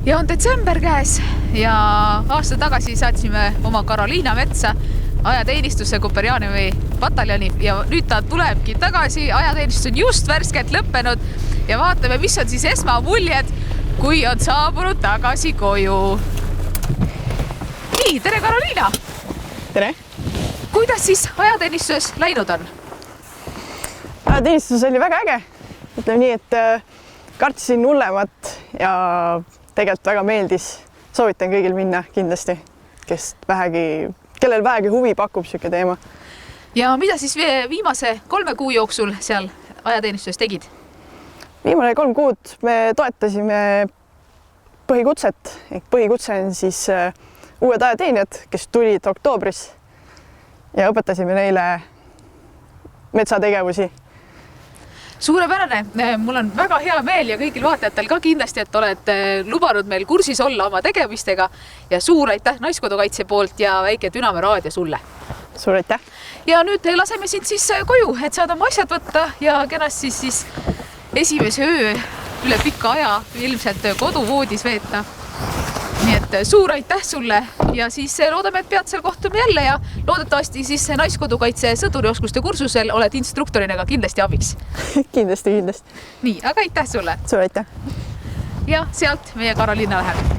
Ja on detsember käes ja aasta tagasi saatsime oma Karoliina metsa ajateenistuse Kuperjanovi pataljoni ja nüüd ta tulebki tagasi. Ajateenistus on just värskelt lõppenud ja vaatame, mis on siis esmamuljed, kui on saabunud tagasi koju. Nii, tere Karoliina! Tere! Kuidas siis ajateenistuses läinud on? Ajateenistus oli väga äge. Ütleme nii, et kartsin hullemat ja tegelikult väga meeldis. Soovitan kõigil minna kindlasti, kellel vähegi huvi pakub siuke teema. Ja mida siis viimase 3 kuu jooksul seal ajateenistuses tegid? Viimane 3 kuud me toetasime põhikutset. Põhikutse on siis uued ajateenijad, kes tulid oktoobris ja õpetasime neile metsategevusi. Suurepärane, mul on väga hea meel ja kõigil vaatajatel ka kindlasti, et oled lubanud meil kursis olla oma tegemistega ja suur aitäh Naiskodukaitse poolt ja väike Dünamo raadio sulle. Suur aitäh! Ja nüüd laseme sind siis koju, et saad oma asjad võtta ja kenasti siis esimese öö üle pika aja ilmselt koduvoodis veeta. Nii et suur aitäh sulle ja siis loodame, et pead seal kohtume jälle ja loodetavasti siis Naiskodukaitse sõdurioskuste kursusel oled instruktorina ka kindlasti abiks. Kindlasti. Nii, aga aitäh sulle! Suur aitäh! Ja sealt meie Karoliina läheb.